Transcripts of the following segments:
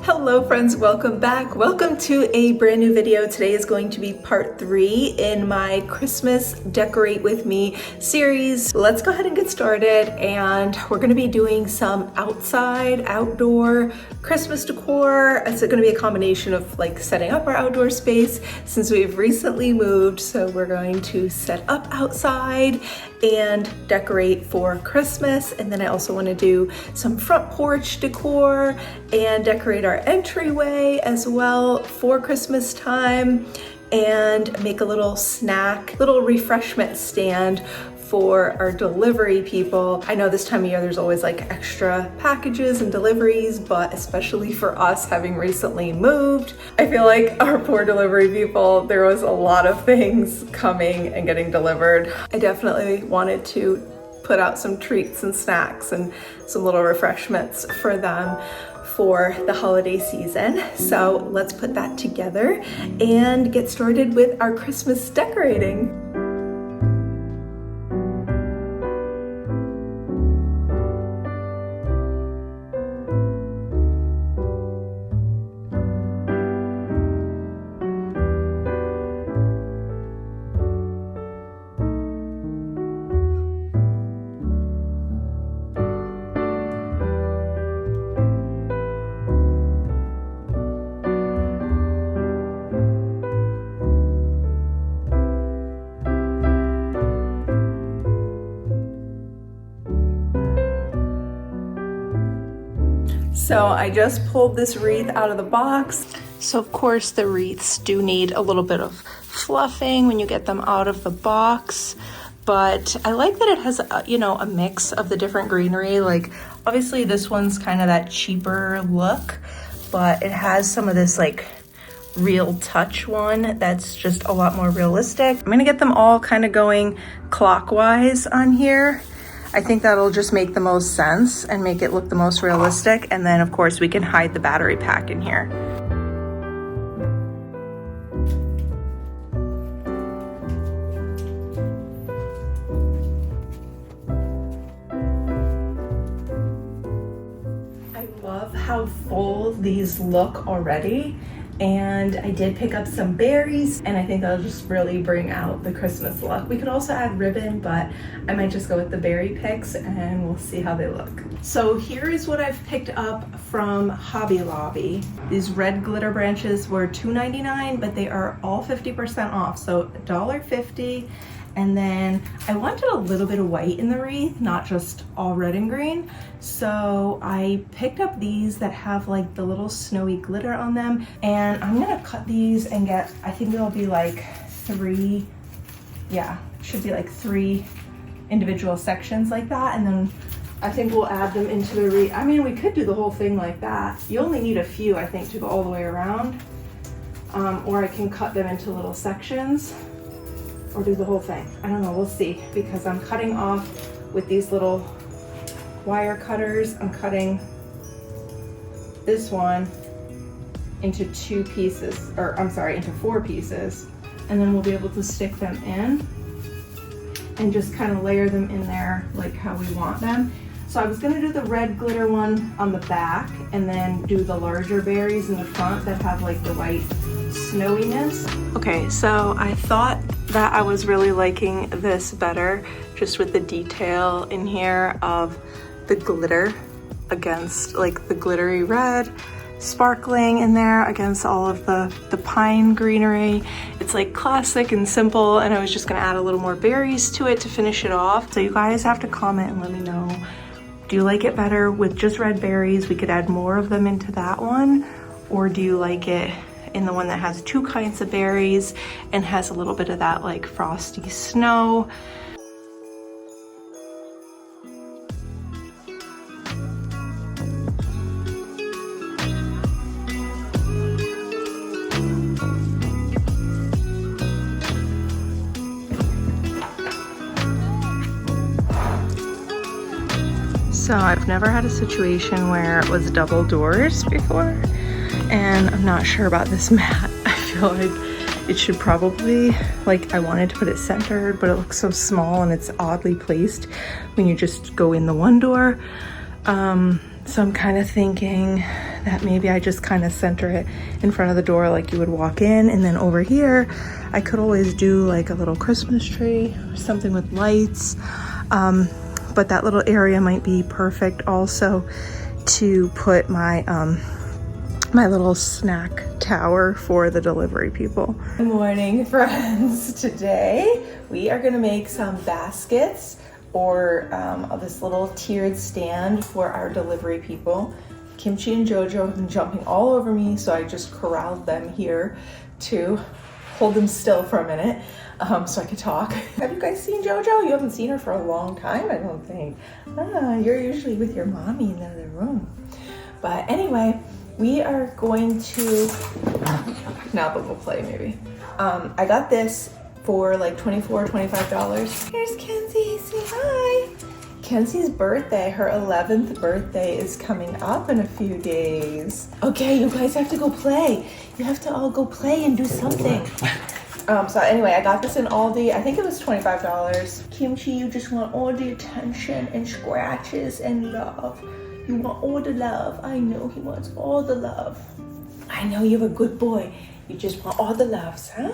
Hello friends, welcome back. Welcome to a brand new video. Today is going to be part 3 in my Christmas Decorate With Me series. Let's go ahead and get started, and we're going to be doing some outdoor Christmas decor. It's going to be a combination of like setting up our outdoor space since we've recently moved. So we're going to set up outside and decorate for Christmas. And then I also want to do some front porch decor and decorate our entryway as well for Christmas time, and make a little refreshment stand for our delivery people. I know this time of year there's always like extra packages and deliveries, but especially for us having recently moved, I feel like our poor delivery people, there was a lot of things coming and getting delivered. I definitely wanted to put out some treats and snacks and some little refreshments for them for the holiday season. So let's put that together and get started with our Christmas decorating. So I just pulled this wreath out of the box. So of course the wreaths do need a little bit of fluffing when you get them out of the box, but I like that it has a mix of the different greenery. Like obviously this one's kind of that cheaper look, but it has some of this like real touch one that's just a lot more realistic. I'm gonna get them all kind of going clockwise on here. I think that'll just make the most sense and make it look the most realistic. And then of course we can hide the battery pack in here. I love how full these look already. And I did pick up some berries, and I think that'll just really bring out the Christmas look. We could also add ribbon, but I might just go with the berry picks and we'll see how they look. So here is what I've picked up from Hobby Lobby. These red glitter branches were $2.99, but they are all 50% off, so $1.50. And then I wanted a little bit of white in the wreath, not just all red and green. So I picked up these that have like the little snowy glitter on them. And I'm gonna cut these and get, I think it'll be like three individual sections like that. And then I think we'll add them into the wreath. I mean, we could do the whole thing like that. You only need a few, I think, to go all the way around. Or I can cut them into little sections, or do the whole thing. I don't know, we'll see, because I'm cutting off with these little wire cutters. I'm cutting this one into into 4 pieces, and then we'll be able to stick them in and just kind of layer them in there like how we want them. So I was gonna do the red glitter one on the back and then do the larger berries in the front that have like the white snowiness. Okay, so I thought that I was really liking this better, just with the detail in here of the glitter against like the glittery red sparkling in there against all of the pine greenery. It's like classic and simple, and I was just gonna add a little more berries to it to finish it off. So you guys have to comment and let me know, do you like it better with just red berries? We could add more of them into that one, or do you like it in the one that has 2 kinds of berries and has a little bit of that like frosty snow? So I've never had a situation where it was double doors before, and I'm not sure about this mat. I feel like it should probably, like, I wanted to put it centered, but it looks so small and it's oddly placed when you just go in the one door. So I'm kind of thinking that maybe I just kind of center it in front of the door like you would walk in, and then over here I could always do like a little Christmas tree or something with lights. But that little area might be perfect also to put my my little snack tower for the delivery people. Good morning, friends. Today we are gonna make some baskets or this little tiered stand for our delivery people. Kimchi and Jojo have been jumping all over me, so I just corralled them here to hold them still for a minute so I could talk. Have you guys seen Jojo? You haven't seen her for a long time, I don't think. You're usually with your mommy in the other room. But anyway, we are going to, now that we'll play maybe. I got this for like $24, $25. Here's Kenzie, say hi. Kenzie's birthday, her 11th birthday is coming up in a few days. Okay, you guys have to go play. You have to all go play and do something. So anyway, I got this in Aldi. I think it was $25. Kimchi, you just want all the attention and scratches and love. You want all the love. I know he wants all the love. I know you're a good boy. You just want all the loves, huh?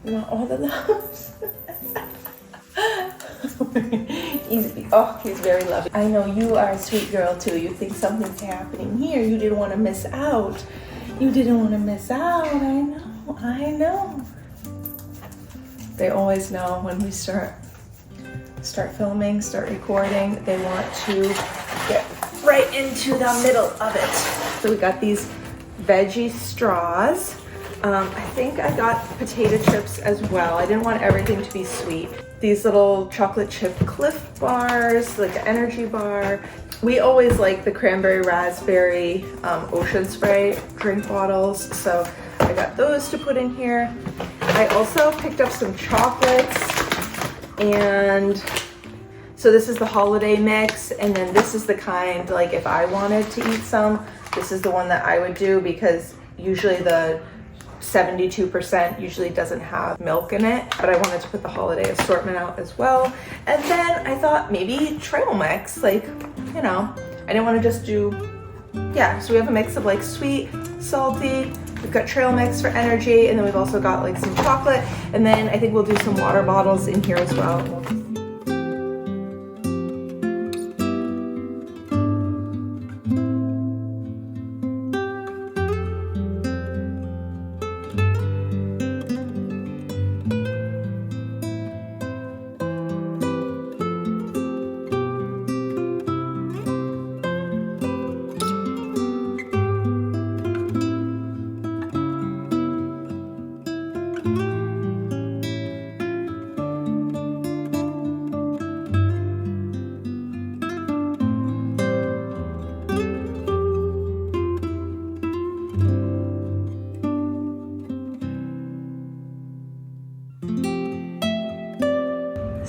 You want all the loves? He's very loving. I know you are a sweet girl too. You think something's happening here. You didn't want to miss out. You didn't want to miss out. I know. They always know when we start filming, start recording. They want to get right into the middle of it. So we got these veggie straws. I think I got potato chips as well. I didn't want everything to be sweet. These little chocolate chip Cliff bars, like an energy bar. We always like the cranberry raspberry ocean spray drink bottles, so I got those to put in here. I also picked up some chocolates, and so this is the holiday mix, and then this is the kind, like if I wanted to eat some, this is the one that I would do, because usually the 72% usually doesn't have milk in it, but I wanted to put the holiday assortment out as well. And then I thought maybe trail mix, like, you know, I didn't want to just do, yeah, so we have a mix of like sweet, salty, we've got trail mix for energy, and then we've also got like some chocolate, and then I think we'll do some water bottles in here as well.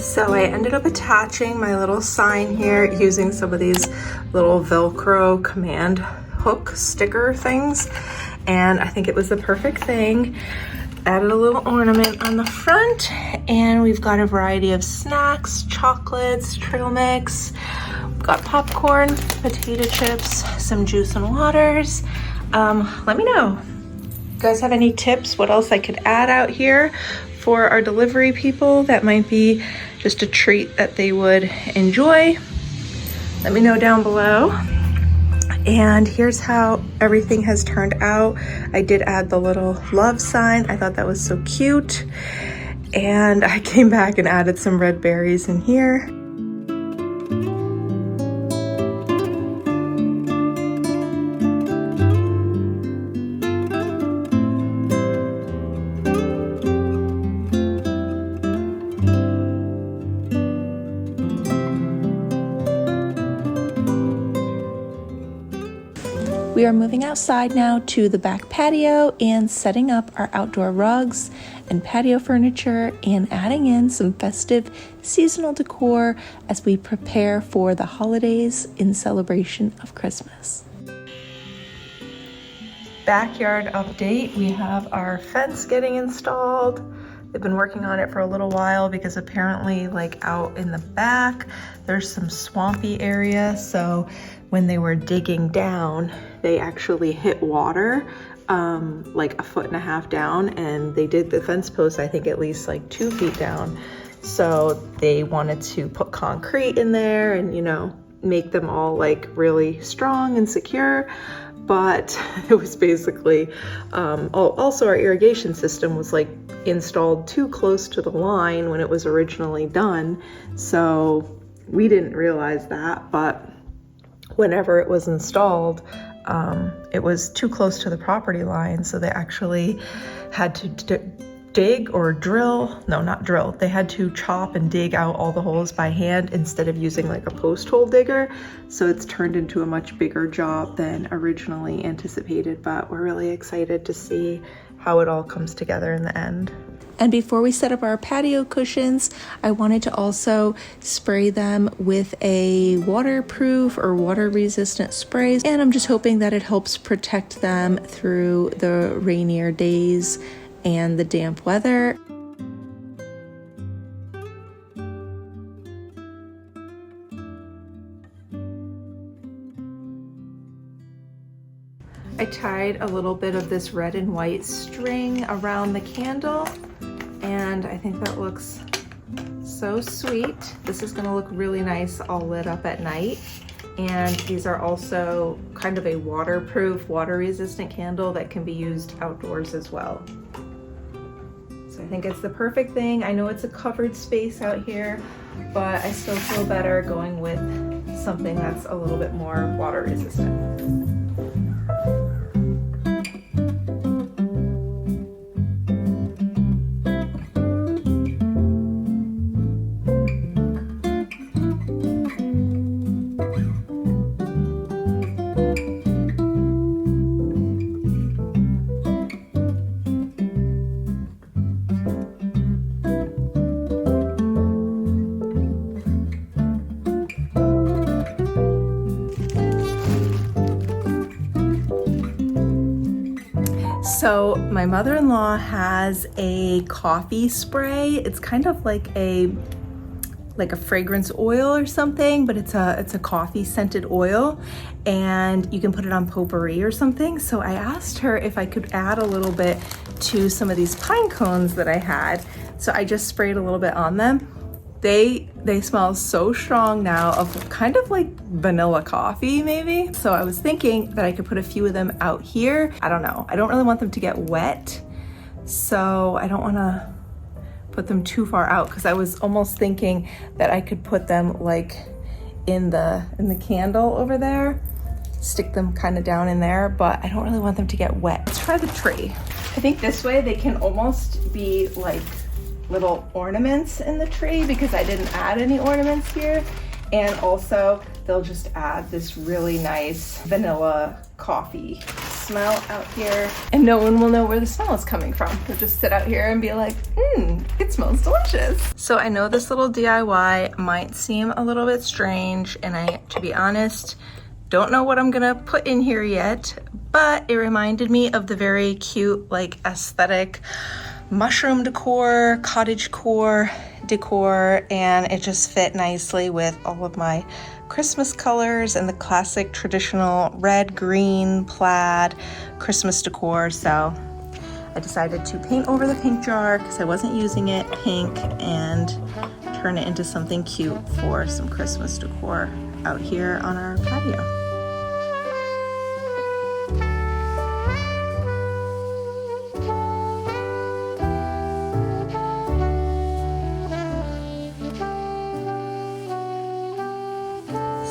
So I ended up attaching my little sign here using some of these little Velcro command hook sticker things, and I think it was the perfect thing. Added a little ornament on the front, and we've got a variety of snacks, chocolates, trail mix. We've got popcorn, potato chips, some juice and waters. Let me know. You guys have any tips what else I could add out here for our delivery people that might be just a treat that they would enjoy? Let me know down below. And here's how everything has turned out. I did add the little love sign. I thought that was so cute. And I came back and added some red berries in here. We are moving outside now to the back patio and setting up our outdoor rugs and patio furniture and adding in some festive seasonal decor as we prepare for the holidays in celebration of Christmas. Backyard update. We have our fence getting installed. They've been working on it for a little while because apparently like out in the back, there's some swampy area. So when they were digging down, they actually hit water like 1.5 feet down, and they did the fence posts, I think at least like 2 feet down. So they wanted to put concrete in there and, you know, make them all like really strong and secure. But it was basically, also our irrigation system was like installed too close to the line when it was originally done. So we didn't realize that, but whenever it was installed, it was too close to the property line. So they actually had to dig or drill, no, not drill. They had to chop and dig out all the holes by hand instead of using like a post hole digger. So it's turned into a much bigger job than originally anticipated, but we're really excited to see how it all comes together in the end. And before we set up our patio cushions, I wanted to also spray them with a waterproof or water resistant sprays. And I'm just hoping that it helps protect them through the rainier days and the damp weather. I tied a little bit of this red and white string around the candle, and I think that looks so sweet. This is gonna look really nice all lit up at night. And these are also kind of a waterproof, water resistant candle that can be used outdoors as well. I think it's the perfect thing. I know it's a covered space out here, but I still feel better going with something that's a little bit more water resistant. So my mother-in-law has a coffee spray. It's kind of like a fragrance oil or something, but it's a coffee scented oil, and you can put it on potpourri or something. So I asked her if I could add a little bit to some of these pine cones that I had. So I just sprayed a little bit on them. They smell so strong now, of kind of like vanilla coffee maybe. So I was thinking that I could put a few of them out here. I don't know. I don't really want them to get wet, so I don't want to put them too far out, because I was almost thinking that I could put them like in the candle over there, stick them kind of down in there, but I don't really want them to get wet. Let's try the tree. I think this way they can almost be like little ornaments in the tree, because I didn't add any ornaments here. And also they'll just add this really nice vanilla coffee smell out here, and no one will know where the smell is coming from. They'll just sit out here and be like, it smells delicious. So I know this little DIY might seem a little bit strange, and I, to be honest, don't know what I'm gonna put in here yet, but it reminded me of the very cute, like, aesthetic mushroom decor, cottage core decor, and it just fit nicely with all of my Christmas colors and the classic traditional red, green, plaid Christmas decor. So I decided to paint over the pink jar because I wasn't using it pink, and turn it into something cute for some Christmas decor out here on our patio.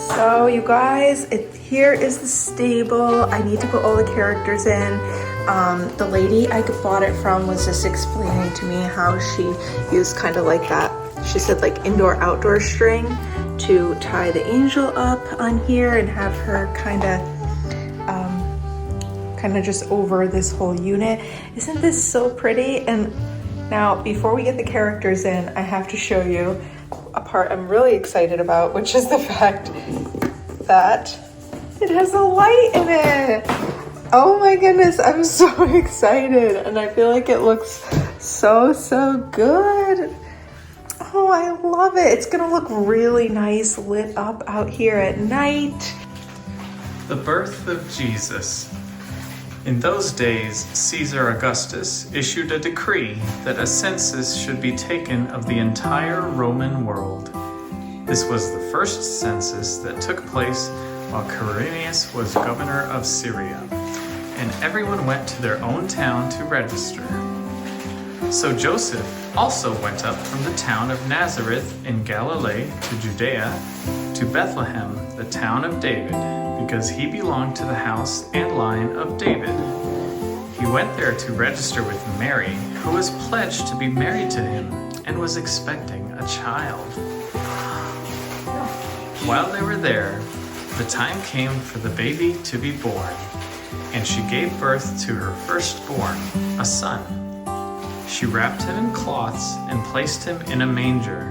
So you guys, here is the stable. I need to put all the characters in. The lady I bought it from was just explaining to me how she used kind of like that, she said like indoor outdoor string to tie the angel up on here and have her kind of just over this whole unit. Isn't this so pretty? And now before we get the characters in, I have to show you a part I'm really excited about, which is the fact that it has a light in it. Oh my goodness, I'm so excited, and I feel like it looks So good. Oh, I love it. It's gonna look really nice lit up out here at night. The birth of Jesus. In those days, Caesar Augustus issued a decree that a census should be taken of the entire Roman world. This was the first census that took place while Quirinius was governor of Syria, and everyone went to their own town to register. So Joseph also went up from the town of Nazareth in Galilee to Judea, to Bethlehem, the town of David, because he belonged to the house and line of David. He went there to register with Mary, who was pledged to be married to him and was expecting a child. While they were there, the time came for the baby to be born, and she gave birth to her firstborn, a son. She wrapped him in cloths and placed him in a manger,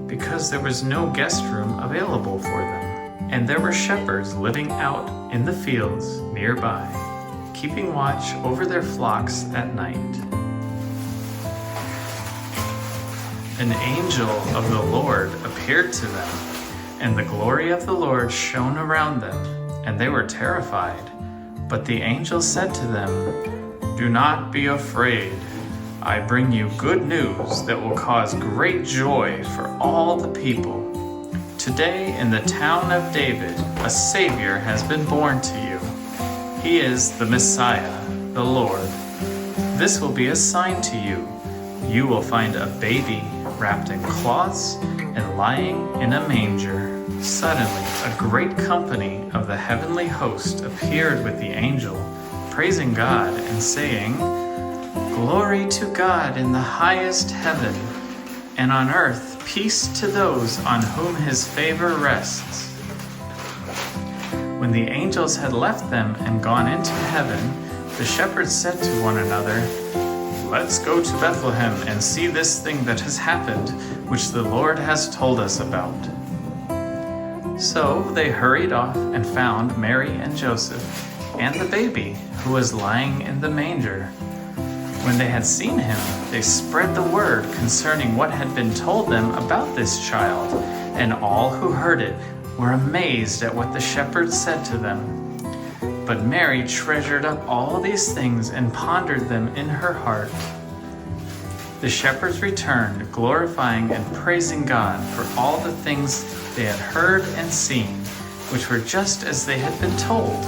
because there was no guest room available for them. And there were shepherds living out in the fields nearby, keeping watch over their flocks at night. An angel of the Lord appeared to them, and the glory of the Lord shone around them, and they were terrified. But the angel said to them, "Do not be afraid. I bring you good news that will cause great joy for all the people. Today in the town of David, a Savior has been born to you. He is the Messiah, the Lord. This will be a sign to you. You will find a baby wrapped in cloths and lying in a manger." Suddenly, a great company of the heavenly host appeared with the angel, praising God and saying, "Glory to God in the highest heaven, and on earth peace to those on whom his favor rests." When the angels had left them and gone into heaven, the shepherds said to one another, "Let's go to Bethlehem and see this thing that has happened, which the Lord has told us about." So they hurried off and found Mary and Joseph and the baby, who was lying in the manger. When they had seen him, they spread the word concerning what had been told them about this child, and all who heard it were amazed at what the shepherds said to them. But Mary treasured up all these things and pondered them in her heart. The shepherds returned, glorifying and praising God for all the things they had heard and seen, which were just as they had been told.